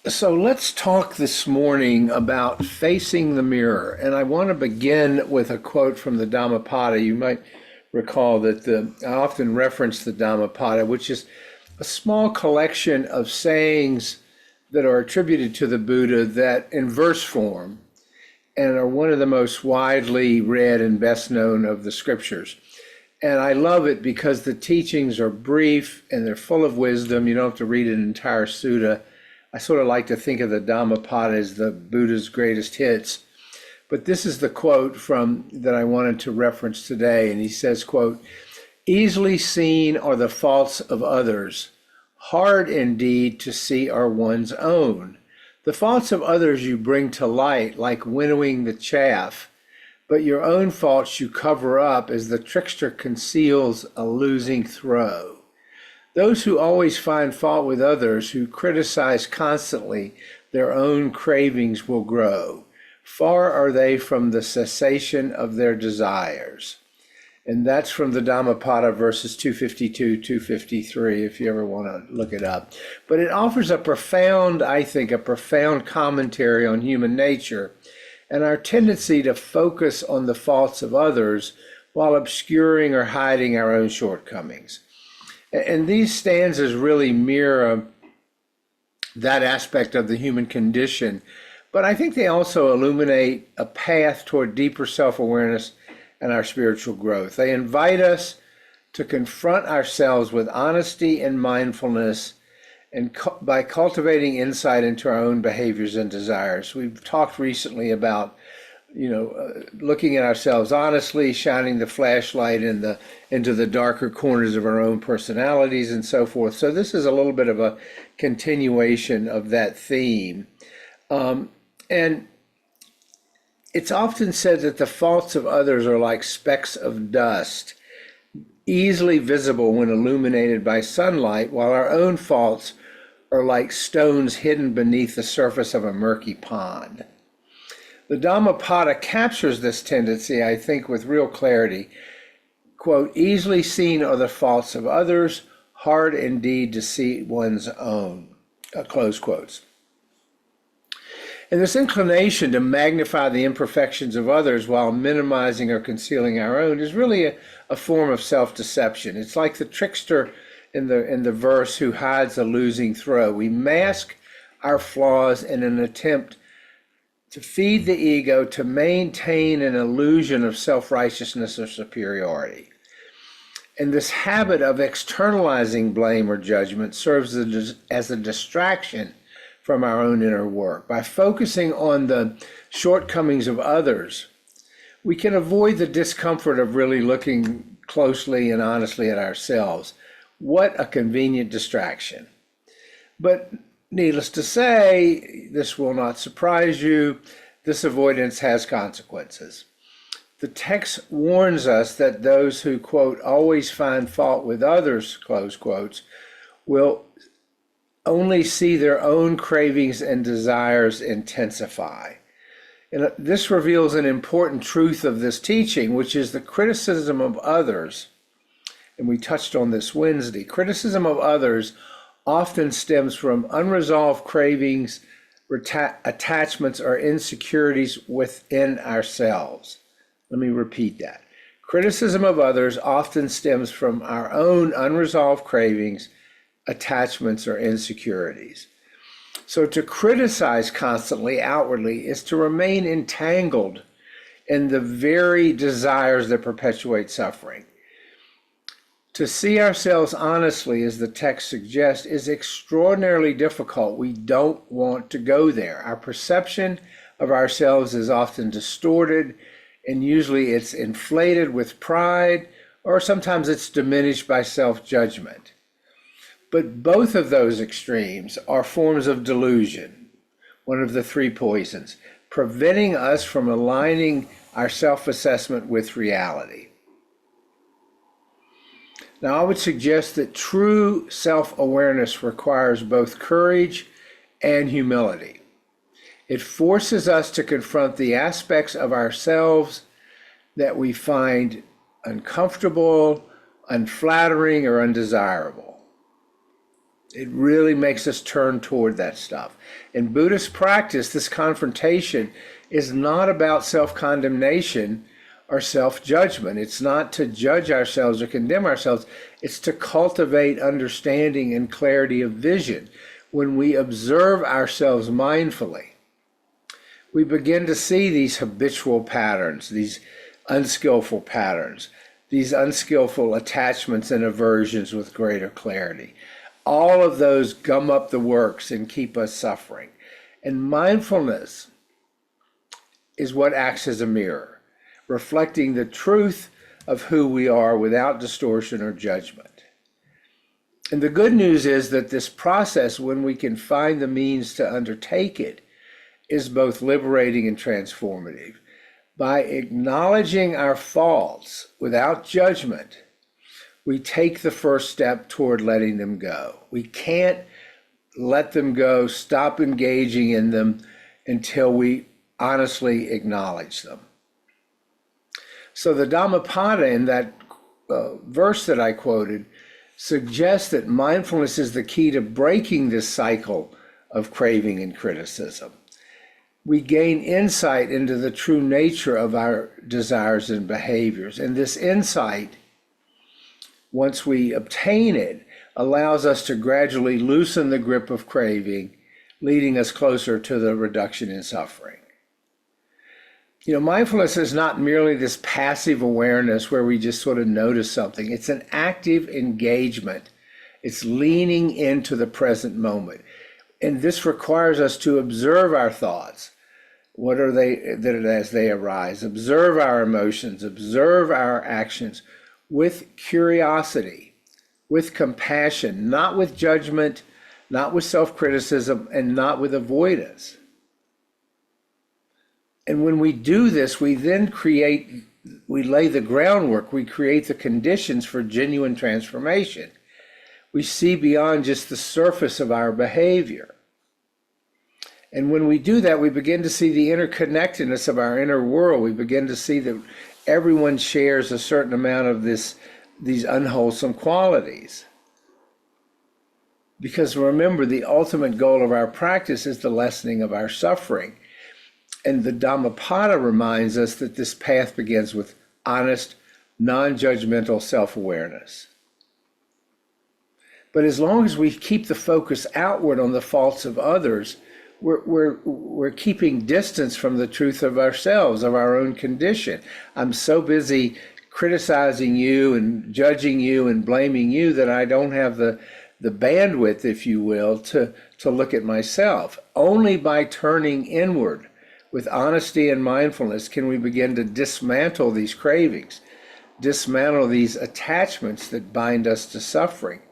So let's talk this morning about facing the mirror. And I want to begin with a quote from the Dhammapada. You might recall that I often reference the Dhammapada, which is a small collection of sayings that are attributed to the Buddha that in verse form and are one of the most widely read and best known of the scriptures. And I love it because the teachings are brief and they're full of wisdom. You don't have to read an entire sutta. I sort of like to think of the Dhammapada as the Buddha's greatest hits. But this is the quote from that I wanted to reference today. And he says, quote, "Easily seen are the faults of others. Hard indeed to see are one's own. The faults of others you bring to light like winnowing the chaff, but your own faults you cover up as the trickster conceals a losing throw. Those who always find fault with others, who criticize constantly, their own cravings will grow. Far are they from the cessation of their desires." And that's from the Dhammapada, verses 252, 253, if you ever want to look it up. But it offers a profound, I think, a profound commentary on human nature and our tendency to focus on the faults of others while obscuring or hiding our own shortcomings. And these stanzas really mirror that aspect of the human condition, but I think they also illuminate a path toward deeper self-awareness and our spiritual growth. They invite us to confront ourselves with honesty and mindfulness, and by cultivating insight into our own behaviors and desires. We've talked recently about looking at ourselves honestly, shining the flashlight into the darker corners of our own personalities and so forth. So this is a little bit of a continuation of that theme. And it's often said that the faults of others are like specks of dust, easily visible when illuminated by sunlight, while our own faults are like stones hidden beneath the surface of a murky pond. The Dhammapada captures this tendency, I think, with real clarity. Quote, "Easily seen are the faults of others, hard indeed to see one's own." Close quotes. And this inclination to magnify the imperfections of others while minimizing or concealing our own is really a form of self-deception. It's like the trickster in the verse who hides a losing throw. We mask our flaws in an attempt to feed the ego, to maintain an illusion of self-righteousness or superiority. And this habit of externalizing blame or judgment serves as a distraction from our own inner work. By focusing on the shortcomings of others, we can avoid the discomfort of really looking closely and honestly at ourselves. What a convenient distraction. But needless to say, this will not surprise you, this avoidance has consequences. The text warns us that those who, quote, "always find fault with others," close quotes, will only see their own cravings and desires intensify. And this reveals an important truth of this teaching, which is the criticism of others. And we touched on this Wednesday. Criticism of others often stems from unresolved cravings, attachments, or insecurities within ourselves. Let me repeat that. Criticism of others often stems from our own unresolved cravings, attachments, or insecurities. So to criticize constantly outwardly is to remain entangled in the very desires that perpetuate suffering. To see ourselves honestly, as the text suggests, is extraordinarily difficult. We don't want to go there. Our perception of ourselves is often distorted, and usually it's inflated with pride, or sometimes it's diminished by self-judgment. But both of those extremes are forms of delusion, one of the three poisons, preventing us from aligning our self-assessment with reality. Now, I would suggest that true self-awareness requires both courage and humility. It forces us to confront the aspects of ourselves that we find uncomfortable, unflattering, or undesirable. It really makes us turn toward that stuff. In Buddhist practice, this confrontation is not about self-condemnation or self-judgment. It's not to judge ourselves or condemn ourselves. It's to cultivate understanding and clarity of vision. When we observe ourselves mindfully, we begin to see these habitual patterns, these unskillful patterns, these unskillful attachments and aversions with greater clarity. All of those gum up the works and keep us suffering. And mindfulness is what acts as a mirror, reflecting the truth of who we are without distortion or judgment. And the good news is that this process, when we can find the means to undertake it, is both liberating and transformative. By acknowledging our faults without judgment, we take the first step toward letting them go. We can't let them go, stop engaging in them until we honestly acknowledge them. So the Dhammapada in that verse that I quoted suggests that mindfulness is the key to breaking this cycle of craving and criticism. We gain insight into the true nature of our desires and behaviors. And this insight, once we obtain it, allows us to gradually loosen the grip of craving, leading us closer to the reduction in suffering. Mindfulness is not merely this passive awareness where we just sort of notice something. It's an active engagement. It's leaning into the present moment. And this requires us to observe our thoughts. What are they as they arise? Observe our emotions, observe our actions with curiosity, with compassion, not with judgment, not with self-criticism, and not with avoidance. And when we do this, we then we lay the groundwork, we create the conditions for genuine transformation. We see beyond just the surface of our behavior. And when we do that, we begin to see the interconnectedness of our inner world. We begin to see that everyone shares a certain amount of these unwholesome qualities. Because remember, the ultimate goal of our practice is the lessening of our suffering. And the Dhammapada reminds us that this path begins with honest, non-judgmental self-awareness. But as long as we keep the focus outward on the faults of others, we're keeping distance from the truth of ourselves, of our own condition. I'm so busy criticizing you and judging you and blaming you that I don't have the bandwidth, if you will, to look at myself. Only by turning inward with honesty and mindfulness can we begin to dismantle these cravings, dismantle these attachments that bind us to suffering.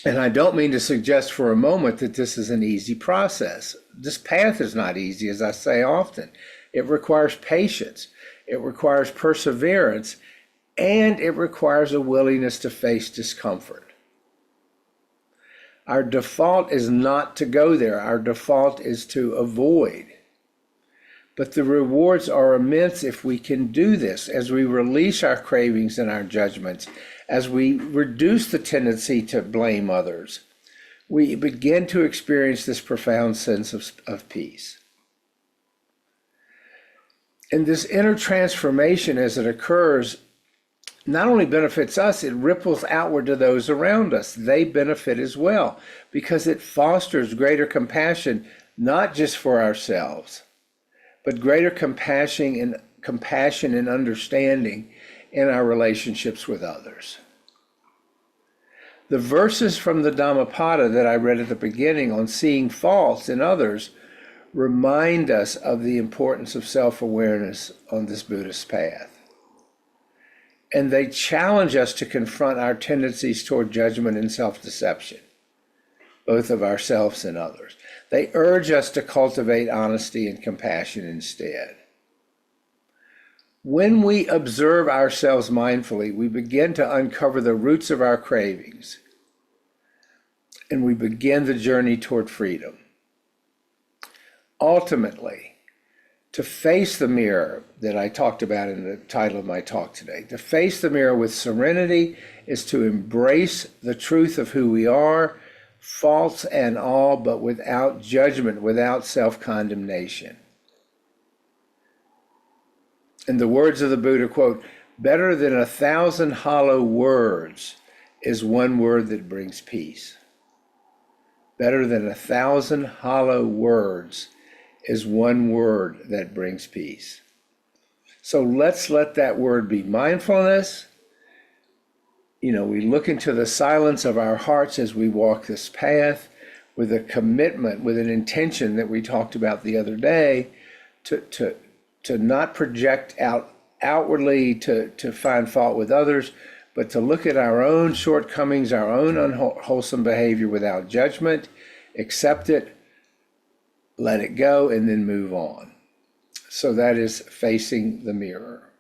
And I don't mean to suggest for a moment that this is an easy process. This path is not easy, as I say often. It requires patience, it requires perseverance, and it requires a willingness to face discomfort. Our default is not to go there. Our default is to avoid. But the rewards are immense if we can do this, as we release our cravings and our judgments, as we reduce the tendency to blame others. We begin to experience this profound sense of peace. And this inner transformation, as it occurs, not only benefits us, it ripples outward to those around us. They benefit as well, because it fosters greater compassion, not just for ourselves, but greater compassion and understanding in our relationships with others. The verses from the Dhammapada that I read at the beginning on seeing faults in others remind us of the importance of self-awareness on this Buddhist path. And they challenge us to confront our tendencies toward judgment and self-deception, both of ourselves and others. They urge us to cultivate honesty and compassion instead. When we observe ourselves mindfully, we begin to uncover the roots of our cravings, and we begin the journey toward freedom. Ultimately, To face the mirror that I talked about in the title of my talk today, to face the mirror with serenity is to embrace the truth of who we are, faults and all, but without judgment, without self-condemnation. In the words of the Buddha, quote, better than 1,000 hollow words is one word that brings peace. Better than 1,000 hollow words is one word that brings peace. So let's let that word be mindfulness. We look into the silence of our hearts as we walk this path with a commitment, with an intention that we talked about the other day, to not project outwardly to find fault with others, but to look at our own shortcomings, our own unwholesome behavior without judgment, accept it, let it go, and then move on. So that is facing the mirror.